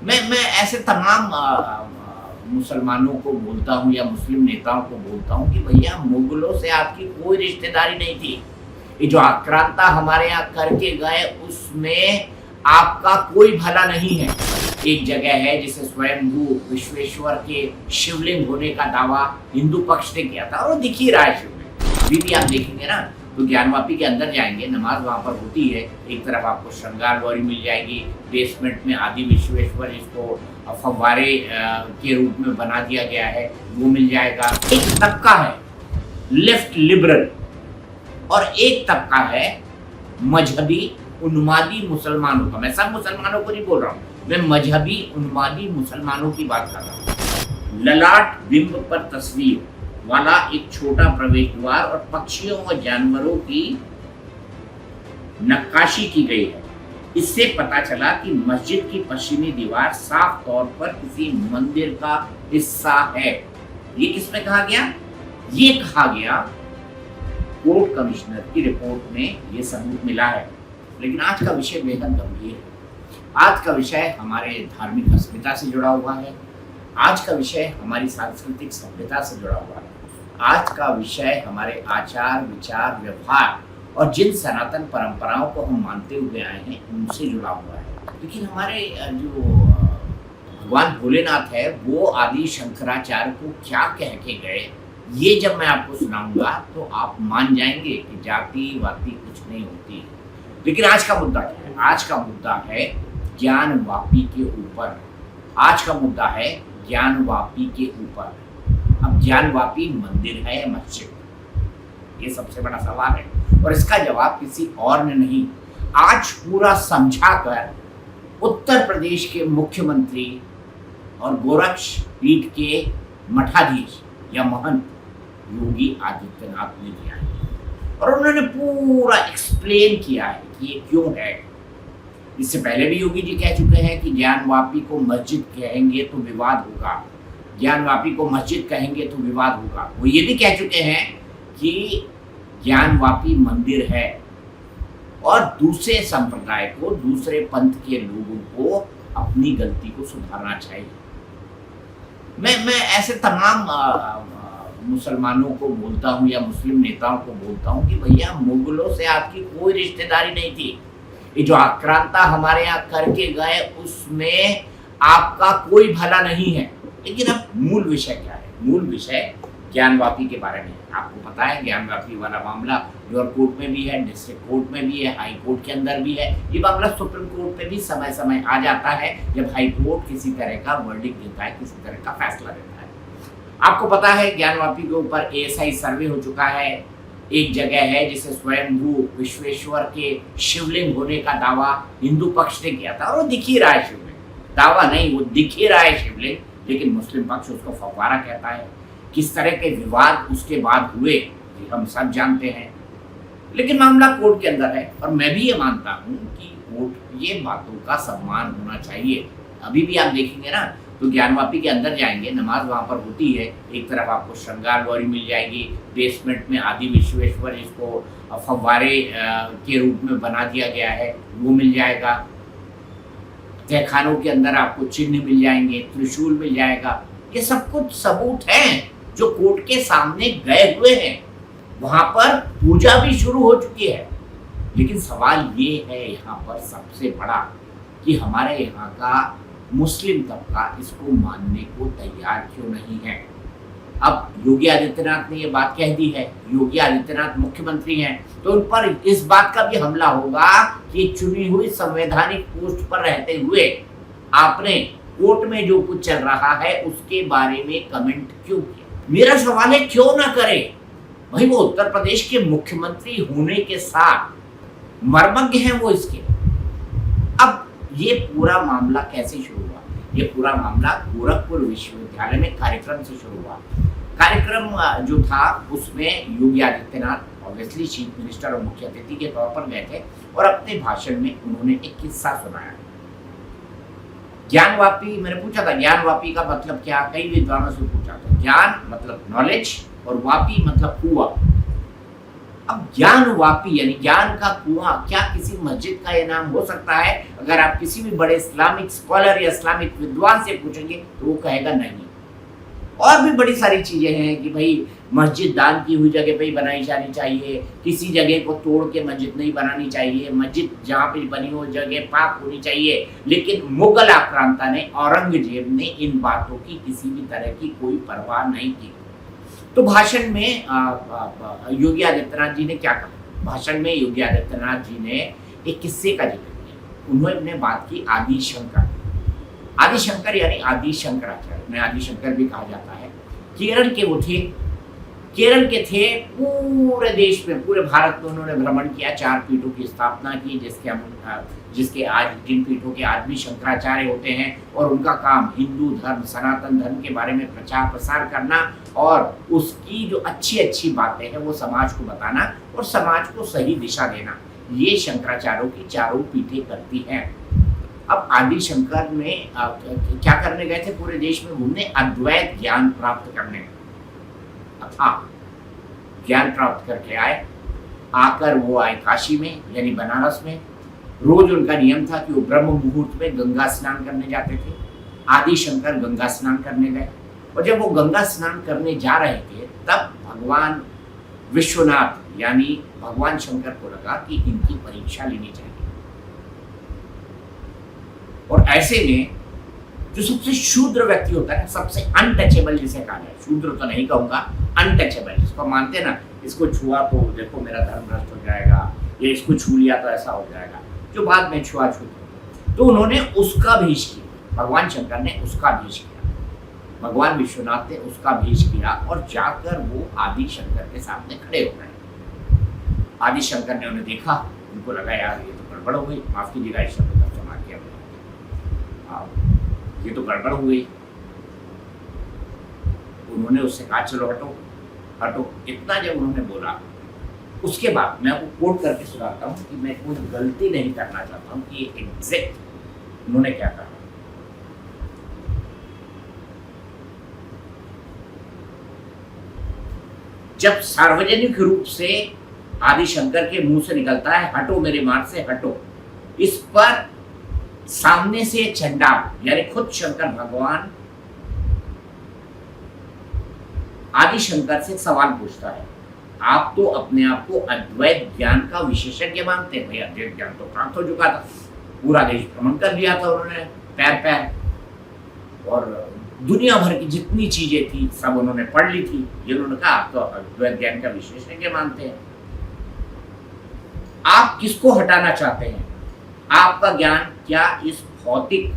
मैं ऐसे तमाम मुसलमानों को बोलता हूँ या मुस्लिम नेताओं को बोलता हूँ कि भैया मुगलों से आपकी कोई रिश्तेदारी नहीं थी। ये जो आक्रांता हमारे यहाँ करके गए उसमें आपका कोई भला नहीं है। एक जगह है जिसे स्वयंभू विश्वेश्वर के शिवलिंग होने का दावा हिंदू पक्ष ने किया था और वो दिख ही रहा है शिवलिंग। अभी भी आप देखेंगे ना तो ज्ञानवापी के अंदर जाएंगे, नमाज वहाँ पर होती है। एक तरफ आपको श्रृंगार गौरी मिल जाएगी, बेसमेंट में आदि विश्वेश्वर इसको फव्वारे के रूप में बना दिया गया है, वो मिल जाएगा। एक तबका है लेफ्ट लिबरल और एक तबका है मजहबी उन्मादी मुसलमानों का। मैं सब मुसलमानों को नहीं बोल रहा हूँ, मैं मजहबी उन्मादी मुसलमानों की बात कर रहा हूँ। ललाट बिंब पर तस्वीर वाला एक छोटा प्रवेश द्वार और पक्षियों और जानवरों की नक्काशी की गई है। इससे पता चला कि मस्जिद की पश्चिमी दीवार साफ तौर पर किसी मंदिर का हिस्सा है। ये किसमें कहा गया? ये कहा गया कोर्ट कमिश्नर की रिपोर्ट में ये सबूत मिला है। लेकिन आज का विषय बेहद गंभीर है। आज का विषय हमारे धार्मिक अस्मिता से जुड़ा हुआ है। आज का विषय हमारी सांस्कृतिक सभ्यता से जुड़ा हुआ है। आज का विषय हमारे आचार विचार व्यवहार और जिन सनातन परंपराओं को हम मानते हुए आए हैं उनसे जुड़ा हुआ है। लेकिन हमारे जो भगवान भोलेनाथ है वो आदि शंकराचार्य को क्या कह के गए, ये जब मैं आपको सुनाऊंगा तो आप मान जाएंगे कि जाति वाति कुछ नहीं होती है। लेकिन आज का मुद्दा क्या है? आज का मुद्दा है ज्ञानवापी के ऊपर। आज का मुद्दा है ज्ञानवापी के ऊपर। अब ज्ञानवापी मंदिर है या मस्जिद? ये सबसे बड़ा सवाल है और इसका जवाब किसी और ने नहीं, आज पूरा समझा कर उत्तर प्रदेश के मुख्यमंत्री और गोरक्ष पीठ के मठाधीश या महंत योगी आदित्यनाथ ने दिया है। और उन्होंने पूरा एक्सप्लेन किया है कि ये क्यों है। इससे पहले भी योगी जी कह चुके हैं कि ज्ञानवापी को मस्जिद कहेंगे तो विवाद होगा, ज्ञानवापी को मस्जिद कहेंगे तो विवाद होगा। वो ये भी कह चुके हैं कि ज्ञानवापी मंदिर है और दूसरे संप्रदाय को, दूसरे पंथ के लोगों को अपनी गलती को सुधारना चाहिए। मैं ऐसे तमाम मुसलमानों को बोलता हूँ या मुस्लिम नेताओं को बोलता हूँ कि भैया मुगलों से आपकी कोई रिश्तेदारी नहीं थी। ये जो आक्रांता हमारे यहाँ करके गए उसमें आपका कोई भला नहीं है। लेकिन अब मूल विषय क्या है? मूल विषय ज्ञानवापी के बारे में। आपको पता है ज्ञानवापी वाला मामला लोअर कोर्ट में भी है, डिस्ट्रिक्ट कोर्ट में भी है, हाई कोर्ट के अंदर भी है। ये मामला सुप्रीम कोर्ट में भी समय समय आ जाता है जब हाई कोर्ट किसी तरह का वर्डिक्ट देता है, किसी तरह का फैसला देता है। आपको पता है ज्ञानवापी के ऊपर ASI सर्वे हो चुका है। एक जगह है जिसे स्वयंभू विश्वेश्वर के शिवलिंग होने का दावा हिंदू पक्ष ने किया था और वो दिख ही रहा है शिवलिंग। दावा नहीं, वो दिख ही रहा है शिवलिंग, लेकिन मुस्लिम पक्ष उसको फव्वारा कहता है। किस तरह के विवाद उसके बाद हुए ये हम सब जानते हैं। लेकिन मामला कोर्ट के अंदर है और मैं भी ये मानता हूँ कि कोर्ट ये बातों का सम्मान होना चाहिए। अभी भी आप देखेंगे ना तो ज्ञानवापी के अंदर जाएंगे, नमाज वहाँ पर होती है। एक तरफ आपको श्रृंगार गौरी मिल जाएगी, बेसमेंट में आदि विश्वेश्वर इसको फव्वारे के रूप में बना दिया गया है, वो मिल जाएगा। तहखानों के अंदर आपको चिन्ह मिल जाएंगे, त्रिशूल मिल जाएगा। ये सब कुछ सबूत हैं जो कोर्ट के सामने गए हुए हैं। वहां पर पूजा भी शुरू हो चुकी है। लेकिन सवाल ये है यहाँ पर सबसे बड़ा कि हमारे यहाँ का मुस्लिम तबका इसको मानने को तैयार क्यों नहीं है। अब योगी आदित्यनाथ ने ये बात कह दी है, योगी आदित्यनाथ मुख्यमंत्री हैं, तो उन पर इस बात का भी हमला होगा कि चुनी हुई संवैधानिक पोस्ट पर रहते हुए आपने कोर्ट में जो कुछ चल रहा है उसके बारे में कमेंट क्यों किया। मेरा सवाल है क्यों ना करे भाई, वो उत्तर प्रदेश के मुख्यमंत्री होने के साथ मर्मज्ञ हैं वो इसके। अब ये पूरा मामला कैसे शुरू हुआ? ये पूरा मामला गोरखपुर विश्वविद्यालय में कार्यक्रम से शुरू हुआ। कार्यक्रम जो था उसमें Yogi Adityanath obviously chief minister और मुख्य अतिथि के तौर पर गए थे और अपने भाषण में उन्होंने एक किस्सा सुनाया। ज्ञानवापी, मैंने पूछा था ज्ञानवापी का मतलब क्या, कई विद्वानों से पूछा था। ज्ञान मतलब नॉलेज और वापी मतलब कुआं। अब ज्ञानवापी यानी ज्ञान का कुआं क्या किसी मस्जिद का ये नाम हो सकता है? अगर आप किसी भी बड़े इस्लामिक स्कॉलर या इस्लामिक विद्वान से पूछेंगे तो वो कहेगा नहीं। और भी बड़ी सारी चीजें हैं कि भाई मस्जिद दान की हुई जगह पे ही बनाई जानी चाहिए, किसी जगह को तोड़ के मस्जिद नहीं बनानी चाहिए, मस्जिद जहाँ पे बनी हो जगह पाक होनी चाहिए। लेकिन मुगल आक्रांता ने, औरंगजेब ने इन बातों की किसी भी तरह की कोई परवाह नहीं की। तो भाषण में योगी आदित्यनाथ जी ने क्या कहा? भाषण में योगी आदित्यनाथ जी ने एक किस्से का जिक्र किया। उन्होंने बात की आदि शंकर। आदि शंकर यानी आदि शंकराचार्य, उन्हें आदि शंकर भी कहा जाता है। केरल के वो थे, केरल के थे। पूरे देश में, पूरे भारत में उन्होंने भ्रमण किया, 4 पीठों की स्थापना की, जिसके आज जिन पीठों के आज भी शंकराचार्य होते हैं। और उनका काम हिंदू धर्म, सनातन धर्म के बारे में प्रचार प्रसार करना और उसकी जो अच्छी अच्छी बातें हैं वो समाज को बताना और समाज को सही दिशा देना, ये शंकराचार्यों की चारों पीठें करती हैं। अब आदि शंकर में क्या करने गए थे? पूरे देश में घूमने, अद्वैत ज्ञान प्राप्त करने। हाँ, ज्ञान प्राप्त करके आए। आकर वो आए काशी में यानी बनारस में। रोज उनका नियम था कि वो ब्रह्म मुहूर्त में गंगा स्नान करने जाते थे। आदि शंकर गंगा स्नान करने गए और जब वो गंगा स्नान करने जा रहे थे तब भगवान विश्वनाथ यानी भगवान शंकर को लगा कि इनकी परीक्षा लेनी चाहिए। और ऐसे में जो सबसे शूद्र व्यक्ति होता है, सबसे अनटचेबल जिसे कहा जाए, शूद्र तो नहीं कहूंगा, अनटचेबल, जिसको मानते हैं ना, इसको छुआ तो देखो मेरा धर्म भ्रष्ट हो जाएगा, या इसको छू लिया तो ऐसा हो जाएगा, जो बाद में छुआछूत। तो उन्होंने उसका भेष किया, भगवान शंकर ने उसका भेष किया, भगवान विश्वनाथ ने उसका भेष किया और जाकर वो आदि शंकर के सामने खड़े हो गए। आदि शंकर ने उन्हें देखा, उनको लगा यार ये तो गड़बड़ हो गई, माफ कीजिएगा इस शब्द का इस्तेमाल किया, ये तो गड़बड़ हो गई। उन्होंने उससे कहा चलो हटो हटो। इतना जब उन्होंने बोला उसके बाद मैं आपको कोट करके सुनाता हूँ कि मैं कोई गलती नहीं करना चाहता हूँ कि एग्जैक्ट उन्होंने क्या कहा। जब सार्वजनिक रूप से आदि शंकर के मुंह से निकलता है हटो मेरे मार्ग से हटो, इस पर सामने से चंडाल यानी खुद शंकर भगवान आदि शंकर से सवाल पूछता है, आप तो अपने आप को अद्वैत ज्ञान का विशेषज्ञ मानते हैं। भाई अद्वैत ज्ञान तो प्राप्त हो चुका था, पूरा देश भ्रमण कर लिया था उन्होंने पैर पैर, और दुनिया भर की जितनी चीजें थी सब उन्होंने पढ़ ली थी। जिन्होंने कहा आप तो अद्वैत ज्ञान का विशेषज्ञ मानते हैं, आप किसको हटाना चाहते हैं? आपका ज्ञान क्या इस भौतिक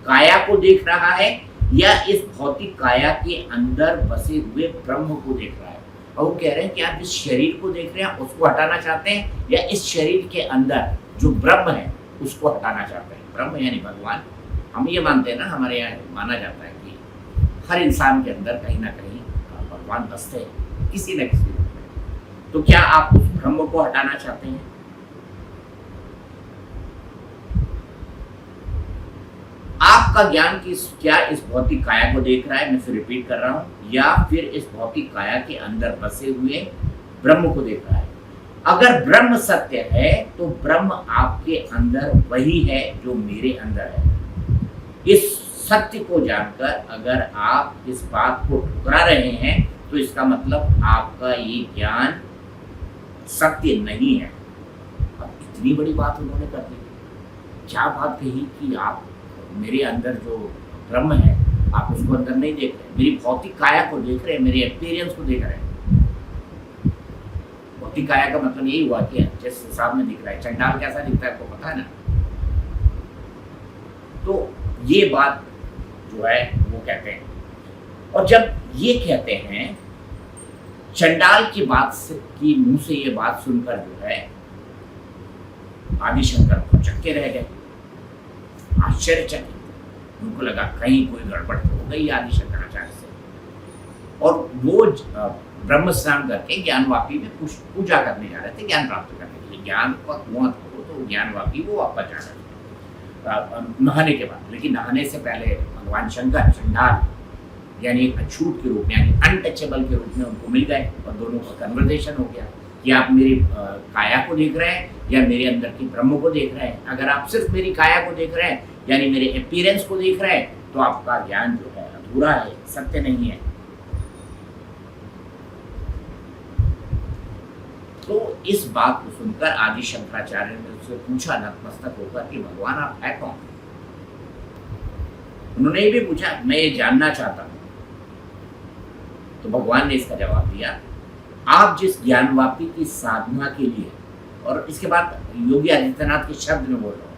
काया को देख रहा है या इस भौतिक काया के अंदर बसे हुए ब्रह्म को देख रहा है? और वो कह रहे हैं कि आप इस शरीर को देख रहे हैं उसको हटाना चाहते हैं या इस शरीर के अंदर जो ब्रह्म है उसको हटाना चाहते हैं? ब्रह्म यानी भगवान। हम ये मानते हैं ना, हमारे यहाँ माना जाता है कि हर इंसान के अंदर कहीं ना कहीं भगवान बसते हैं किसी न किसी रूप में। तो क्या आप उस ब्रह्म को हटाना चाहते हैं? आपका ज्ञान क्या इस भौतिक काया को देख रहा है, मैं फिर रिपीट कर रहा हूं, या फिर इस भौतिक काया के अंदर बसे हुए ब्रह्म को देख रहा है? अगर ब्रह्म सत्य है तो ब्रह्म आपके अंदर वही है जो मेरे अंदर है। इस सत्य को जानकर अगर आप इस बात को ठुकरा रहे हैं तो इसका मतलब आपका ये ज्ञान सत्य नहीं है। अब इतनी बड़ी बात उन्होंने कर दी, क्या बात कही कि आप मेरे अंदर जो ब्रह्म है आप उसको अंदर नहीं देख रहे, मेरी भौतिक काया को देख रहे हैं, मेरे एक्सपीरियंस को देख रहे हैं। भौतिक काया का मतलब यही हुआ कि जिस हिसाब में दिख रहा है, चंडाल कैसा दिखता है आपको पता है ना। तो ये बात जो है वो कहते हैं, और जब ये कहते हैं चंडाल की बात से की मुंह से ये बात सुनकर जो है आदि शंकर को चक्के रह गए, आश्चर्यचकित। उनको लगा कहीं कोई गड़बड़ तो हो गई आदि शंकराचार्य से, और वो ब्रह्म स्नान करके ज्ञानवापी में पूजा करने जा रहे थे, ज्ञान प्राप्त करने के लिए। ज्ञान का कुआं था तो ज्ञानवापी वो वापस जा रहे थे नहाने के बाद। लेकिन नहाने से पहले भगवान शंकर चंडाल यानी एक अछूत के रूप में यानी अनटचेबल के रूप में उनको मिल गए और दोनों का कन्वर्सेशन हो गया। कि आप मेरी काया को देख रहे हैं या मेरे अंदर के ब्रह्म को देख रहे हैं। अगर आप सिर्फ मेरी काया को देख रहे हैं यानी मेरे अपीयरेंस को देख रहे हैं तो आपका ज्ञान जो है अधूरा है, सत्य नहीं है। तो इस बात को सुनकर आदि शंकराचार्य ने उससे पूछा नतमस्तक होकर कि भगवान आप है कौन? उन्होंने ये भी पूछा मैं ये जानना चाहता हूं। तो भगवान ने इसका जवाब दिया, आप जिस ज्ञानवापी की साधना के लिए, और इसके बाद योगी आदित्यनाथ के शब्द में बोल रहा हूं,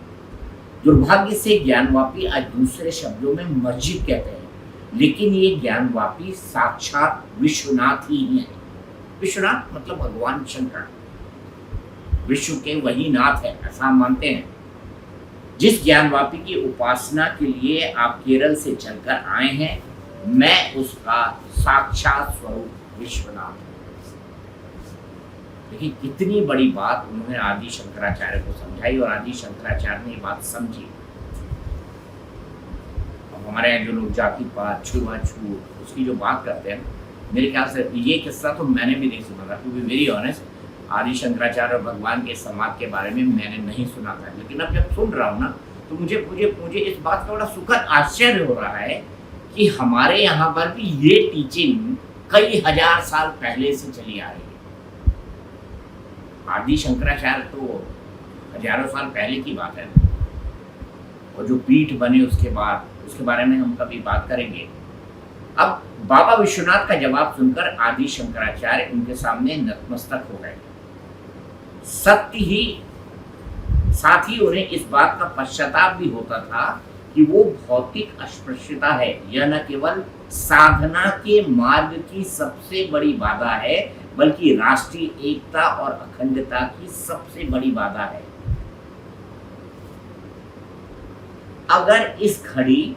दुर्भाग्य से ज्ञानवापी आज दूसरे शब्दों में मस्जिद कहते हैं, लेकिन ये ज्ञानवापी साक्षात विश्वनाथ ही है। विश्वनाथ मतलब भगवान शंकर, विश्व के वही नाथ है ऐसा हम मानते हैं। जिस ज्ञानवापी की उपासना के लिए आप केरल से चलकर आए हैं, मैं उसका साक्षात स्वरूप विश्वनाथ हूं। देखिए कितनी बड़ी बात उन्होंने आदि शंकराचार्य को समझाई और आदि शंकराचार्य ने ये बात समझी। अब हमारे यहाँ जो लोग जाति पात छुआछूत उसकी जो बात करते हैं, मेरे ख्याल से ये किस्सा तो मैंने भी नहीं सुना था, क्योंकि वेरी ऑनेस्ट आदि शंकराचार्य और भगवान के समाज के बारे में मैंने नहीं सुना था। लेकिन अब जब सुन रहा हूँ ना तो मुझे मुझे मुझे इस बात का बड़ा सुखद आश्चर्य हो रहा है कि हमारे यहाँ पर भी ये टीचिंग कई हजार साल पहले से चली आ रही है। आदि शंकराचार्य तो हजारों साल पहले की बात है, और जो पीठ बने उसके बाद उसके बारे में हम कभी बात करेंगे। अब बाबा विश्वनाथ का जवाब सुनकर आदि शंकराचार्य उनके सामने नतमस्तक हो गए। सत्य ही साथ ही उन्हें इस बात का पश्चाताप भी होता था कि वो भौतिक अस्पृश्यता है, यह न केवल साधना के मार्ग की सबसे बड़ी बाधा है, बल्कि राष्ट्रीय एकता और अखंडता की सबसे बड़ी बाधा है। अगर इस घड़ी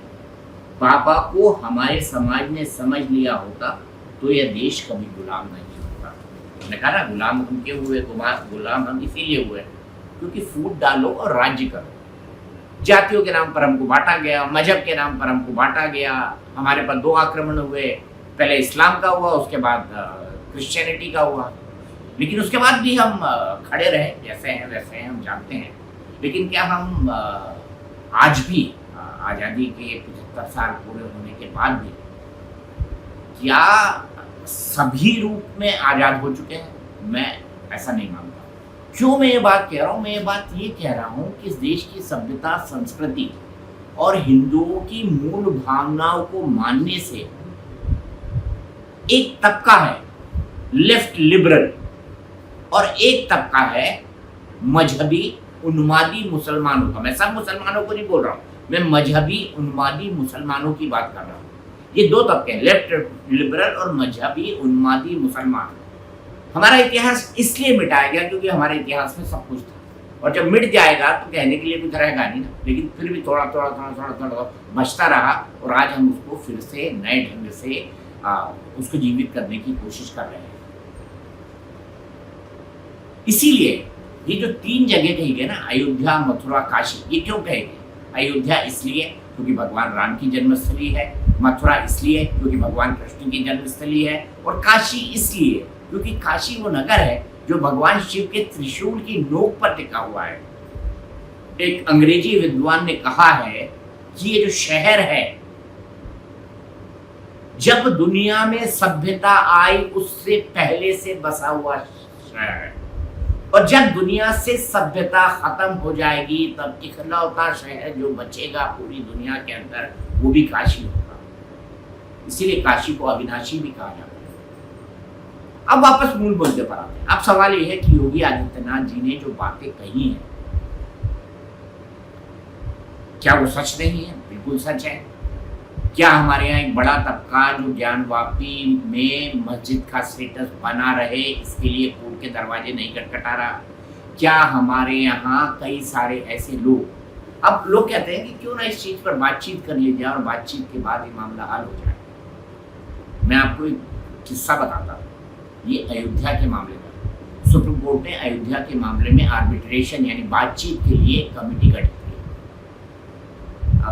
बाबा को हमारे समाज ने समझ लिया होता तो यह देश कभी गुलाम नहीं होता। मैंने कहा ना गुलाम हम क्यों हुए, गुलाम हम इसीलिए हुए क्योंकि फूट डालो और राज्य करो। जातियों के नाम पर हमको बांटा गया, मजहब के नाम पर हमको बांटा गया। हमारे पर 2 आक्रमण हुए, पहले इस्लाम का हुआ, उसके बाद क्रिश्चियनिटी का हुआ, लेकिन उसके बाद भी हम खड़े रहे, जैसे हैं वैसे हैं, हम जानते हैं। लेकिन क्या हम आज भी आज़ादी के 75 साल पूरे होने के बाद भी क्या सभी रूप में आज़ाद हो चुके हैं? मैं ऐसा नहीं मानता। क्यों मैं ये बात कह रहा हूँ? मैं ये बात ये कह रहा हूँ कि इस देश की सभ्यता, संस्कृति और हिंदुओं की मूल भावनाओं को मानने से एक तबका है लेफ्ट लिबरल और एक तबका है मजहबी उन्मादी मुसलमानों का। मैं सब मुसलमानों को नहीं बोल रहा हूँ, मैं मजहबी उन्मादी मुसलमानों की बात कर रहा हूँ। ये 2 तबके हैं, लेफ्ट लिबरल और मजहबी उन्मादी मुसलमान। हमारा इतिहास इसलिए मिटाया गया क्योंकि हमारे इतिहास में सब कुछ था, और जब मिट जाएगा तो कहने के लिए कुछ रहेगा नहीं ना। लेकिन फिर भी थोड़ा थोड़ा बचता रहा, और आज हम उसको फिर से नए ढंग से उसको जीवित करने की कोशिश कर रहे हैं। इसीलिए ये जो 3 जगह कही गई ना, अयोध्या, मथुरा, काशी, ये क्यों कहे गए? अयोध्या इसलिए क्योंकि भगवान राम की जन्मस्थली है, मथुरा इसलिए क्योंकि भगवान कृष्ण की जन्मस्थली है, और काशी इसलिए क्योंकि काशी वो नगर है जो भगवान शिव के त्रिशूल की नोक पर टिका हुआ है। एक अंग्रेजी विद्वान ने कहा है कि ये जो शहर है, जब दुनिया में सभ्यता आई उससे पहले से बसा हुआ शहर है, और जब दुनिया से सभ्यता खत्म हो जाएगी तब इकलौता शहर जो बचेगा पूरी दुनिया के अंदर वो भी काशी होगा। इसीलिए काशी को अविनाशी भी कहा जाता है। अब वापस मूल मुद्दे पर आते हैं। अब सवाल ये है कि योगी आदित्यनाथ जी ने जो बातें कही हैं क्या वो सच नहीं है? बिल्कुल सच है। क्या हमारे यहाँ एक बड़ा तबका जो ज्ञानवापी में मस्जिद का स्टेटस बना रहे इसके लिए कोर्ट के दरवाजे नहीं खटखटा रहा? क्या हमारे यहाँ कई सारे ऐसे लोग, अब लोग कहते हैं कि क्यों ना इस चीज़ पर बातचीत कर ली जाए और बातचीत के बाद ये मामला हल हो जाए। मैं आपको एक किस्सा बताता हूँ। ये अयोध्या के मामले में सुप्रीम कोर्ट ने अयोध्या के मामले में आर्बिट्रेशन यानी बातचीत के लिए कमेटी गठित की।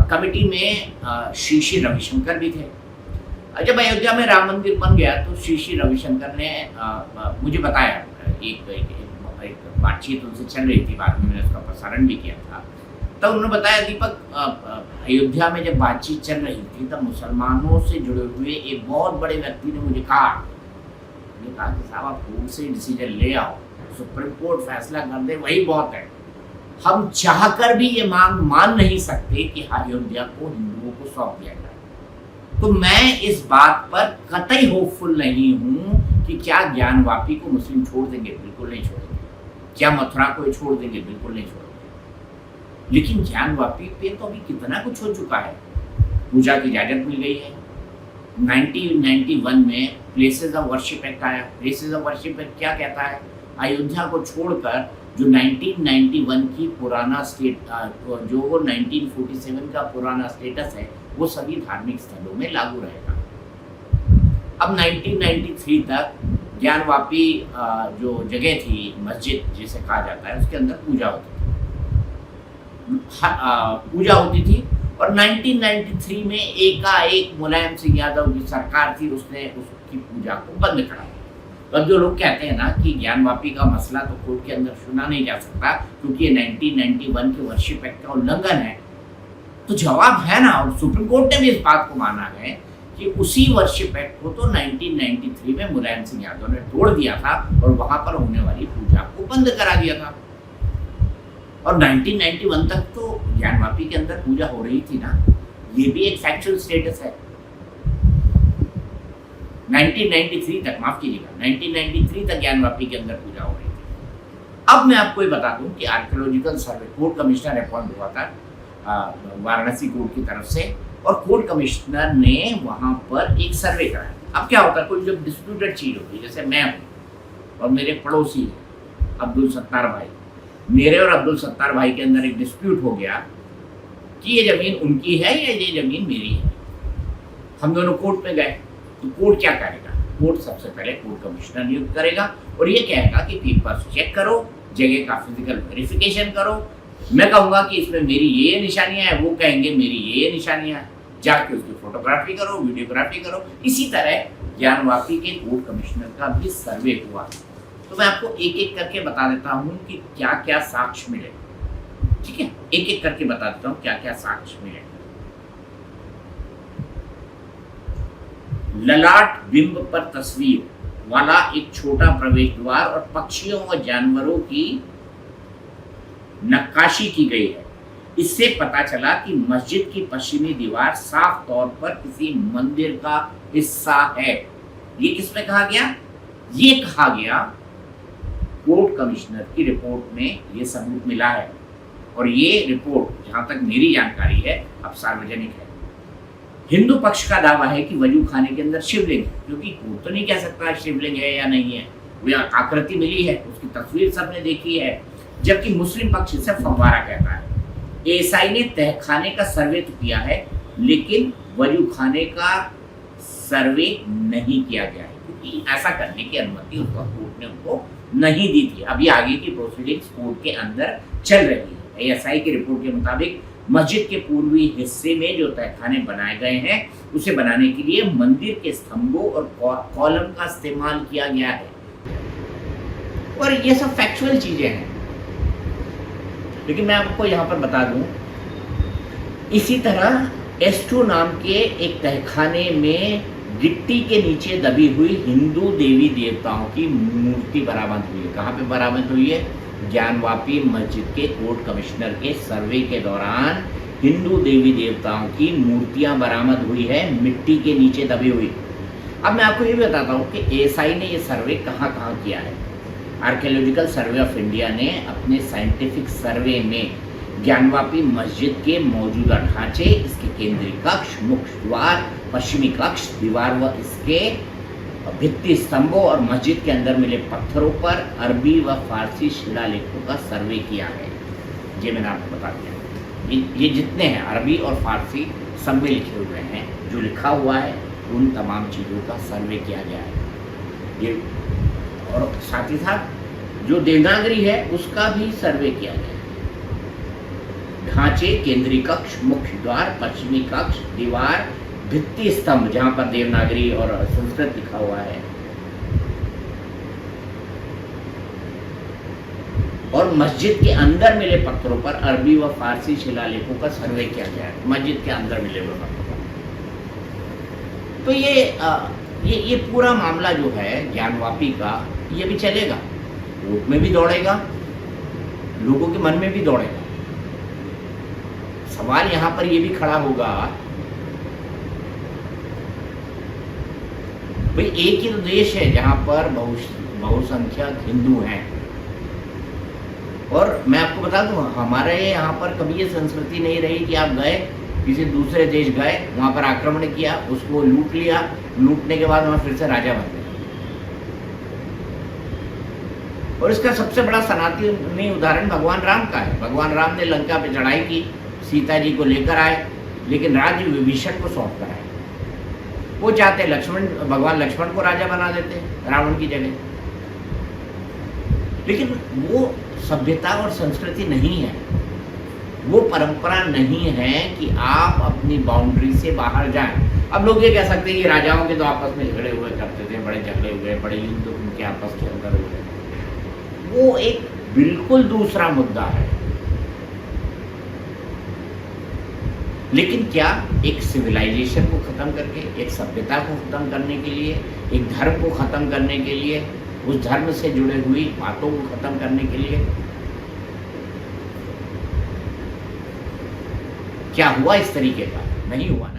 कमेटी में श्री रविशंकर भी थे। जब अयोध्या में राम मंदिर बन गया तो श्री रविशंकर ने मुझे बताया एक बातचीत उनसे चल रही थी, बाद में मैंने उसका प्रसारण भी किया था। तब उन्होंने बताया, दीपक, अयोध्या में जब बातचीत चल रही थी तब मुसलमानों से जुड़े हुए एक बहुत बड़े व्यक्ति ने मुझे कहा कि साहब आप कोर्ट से डिसीजन ले आओ, सुप्रीम कोर्ट फैसला कर दे, वही बहुत है। हम चाहकर भी ये मांग मान नहीं सकते कि अयोध्या को हिंदुओं को सौंप दिया जाए। तो मैं इस बात पर कतई होपफुल नहीं हूं कि क्या ज्ञानवापी को मुस्लिम छोड़ देंगे, बिल्कुल नहीं छोड़ेंगे। क्या मथुरा को छोड़ देंगे, बिल्कुल नहीं छोड़ेंगे। लेकिन ज्ञानवापी पे तो अभी कितना कुछ हो चुका है। पूजा की इजाजत मिल गई है। 1991 में प्लेसेस ऑफ वर्शिप एक्ट आया। प्लेसेस ऑफ वर्शिप एक्ट क्या कहता है? अयोध्या को छोड़कर जो 1991 की पुराना जो 1947 का पुराना स्टेटस है, वो सभी धार्मिक स्थलों में लागू रहेगा। अब 1993 तक ज्ञानवापी जो जगह थी, मस्जिद जिसे कहा जाता है, उसके अंदर पूजा होती थी। और 1993 में एकाएक मुलायम सिंह यादव की सरकार थी, उसने उसकी पूजा को बंद करा दिया। अब जो लोग कहते हैं ना कि ज्ञानवापी का मसला तो कोर्ट के अंदर सुना नहीं जा सकता क्योंकि ये 1991 के वर्शिप एक्ट का उल्लंघन है, तो जवाब है ना। और सुप्रीम कोर्ट ने भी इस बात को माना है कि उसी वर्शिप एक्ट को तो 1993 में मुलायम सिंह यादव ने तोड़ दिया था और वहां पर होने वाली पूजा को बंद करा दिया था। और 1991 तक तो ज्ञानवापी के अंदर पूजा हो रही थी ना, ये भी एक फैक्चुअल स्टेटस है। 1993 तक, माफ कीजिएगा, 1993 तक ज्ञानवापी के अंदर पूजा हो रही थी। अब मैं आपको ये बता दूं कि archaeological survey court commissioner appoint हुआ था वाराणसी कोर्ट की तरफ से, और कोर्ट कमिश्नर ने वहां पर एक सर्वे कराया। अब क्या होता है, कोई जब डिस्प्यूटेड चीज होती है, जैसे मैं हूँ और मेरे पड़ोसी है अब्दुल सत्तार भाई, मेरे और अब्दुल सत्तार भाई के अंदर एक डिस्प्यूट हो गया कि ये जमीन उनकी है या ये जमीन मेरी है। हम दोनों कोर्ट में गए, तो कोर्ट क्या करेगा? कोर्ट सबसे पहले कोर्ट कमिश्नर नियुक्त करेगा और ये कहेगा कि पेपर्स चेक करो, जगह का फिजिकल वेरिफिकेशन करो। मैं कहूँगा कि इसमें मेरी ये निशानियाँ हैं, वो कहेंगे मेरी ये निशानियाँ हैं, जाके उसकी फोटोग्राफी करो, वीडियोग्राफी करो। इसी तरह ज्ञानवापी के कोर्ट कमिश्नर का भी सर्वे हुआ। तो मैं आपको एक एक करके बता देता हूँ कि क्या क्या साक्ष्य मिले। ठीक है, एक एक करके बता देता हूँ क्या क्या साक्ष्य मिले। ललाट बिंब पर तस्वीर वाला एक छोटा प्रवेश द्वार और पक्षियों और जानवरों की नक्काशी की गई है। इससे पता चला कि मस्जिद की पश्चिमी दीवार साफ तौर पर किसी मंदिर का हिस्सा है। ये किसमें कहा गया? ये कहा गया कोर्ट कमिश्नर की रिपोर्ट में ये सबूत मिला है। और ये रिपोर्ट जहां तक मेरी जानकारी है अब सार्वजनिक है। हिंदू पक्ष का दावा है कि वजू खाने के अंदर शिवलिंग है, क्योंकि कोर्ट तो नहीं कह सकता शिवलिंग है या नहीं है, वो आकृति मिली है, उसकी तस्वीर सबने देखी है। जबकि मुस्लिम पक्ष इसे फव्वारा कहता है। एएसआई ने तहखाने का सर्वे तो किया है, लेकिन वजू खाने का सर्वे नहीं किया गया है, क्योंकि ऐसा करने की अनुमति उसका कोर्ट ने उनको नहीं दी थी। अभी आगे की प्रोसीडिंग्स कोर्ट के अंदर चल रही है। एएसआई की रिपोर्ट के मुताबिक मस्जिद के पूर्वी हिस्से में जो तहखाने बनाए गए हैं, उसे बनाने के लिए मंदिर के स्तंभों और कॉलम का इस्तेमाल किया गया है। और ये सब फैक्चुअल चीजें हैं। लेकिन मैं आपको यहाँ पर बता दूं, इसी तरह S2 नाम के एक तहखाने में गिट्टी के नीचे दबी हुई हिंदू देवी देवताओं की मूर्ति बरामद हुई है। कहाँ पे बरामद हुई है? ज्ञानवापी मस्जिद के कोर्ट कमिश्नर के सर्वे के दौरान हिंदू देवी देवताओं की मूर्तियां बरामद हुई है, मिट्टी के नीचे दबी हुई। अब मैं आपको ये भी बताता हूँ कि एएसआई ने ये सर्वे कहाँ कहाँ किया है। आर्कियोलॉजिकल सर्वे ऑफ इंडिया ने अपने साइंटिफिक सर्वे में ज्ञानवापी मस्जिद के मौजूदा ढांचे, इसके केंद्रीय कक्ष, मुख्य द्वार, पश्चिमी कक्ष, दीवार व इसके भित्ति स्तंभों और मस्जिद के अंदर मिले पत्थरों पर अरबी व फारसी शिलालेखों का सर्वे किया है। ये मैंने आपको बता दिया। ये जितने हैं अरबी और फारसी सब में लिखे हुए हैं, जो लिखा हुआ है उन तमाम चीज़ों का सर्वे किया गया है। ये और साथ ही साथ जो देवनागरी है उसका भी सर्वे किया गया है। ढांचे, केंद्रीय कक्ष, मुख्य द्वार, पश्चिमी कक्ष, दीवार, भित्ति स्तंभ जहां पर देवनागरी और संस्कृत लिखा हुआ है, और मस्जिद के अंदर मिले पत्थरों पर अरबी व फारसी शिलालेखों का सर्वे किया गया है, मस्जिद के अंदर मिले हुए पत्थरों पर। तो ये पूरा मामला जो है ज्ञानवापी का, ये भी चलेगा, कोर्ट में भी दौड़ेगा, लोगों के मन में भी दौड़ेगा। सवाल यहां पर ये भी खड़ा होगा, भाई एक ही तो देश है जहां पर बहुसंख्यक हिंदू हैं, और मैं आपको बता दूं हमारे यहाँ पर कभी ये संस्कृति नहीं रही कि आप गए किसी दूसरे देश गए, वहां पर आक्रमण किया, उसको लूट लिया, लूटने के बाद वहां फिर से राजा बन गए। और इसका सबसे बड़ा सनातनी उदाहरण भगवान राम का है। भगवान राम ने लंका पे चढ़ाई की, सीता जी को लेकर आए, लेकिन राज्य विभीषण को सौंप कर आए। वो चाहते भगवान लक्ष्मण को राजा बना देते रावण की जगह, लेकिन वो सभ्यता और संस्कृति नहीं है, वो परंपरा नहीं है कि आप अपनी बाउंड्री से बाहर जाएं। अब लोग ये कह सकते हैं कि राजाओं के तो आपस में झगड़े हुए करते थे, बड़े झगड़े हुए, बड़े युद्ध उनके आपस के अंदर हुए, वो एक बिल्कुल दूसरा मुद्दा है। लेकिन क्या एक सिविलाइजेशन को खत्म करके, एक सभ्यता को खत्म करने के लिए, एक धर्म को खत्म करने के लिए, उस धर्म से जुड़े हुई बातों को खत्म करने के लिए क्या हुआ इस तरीके का? नहीं हुआ ना।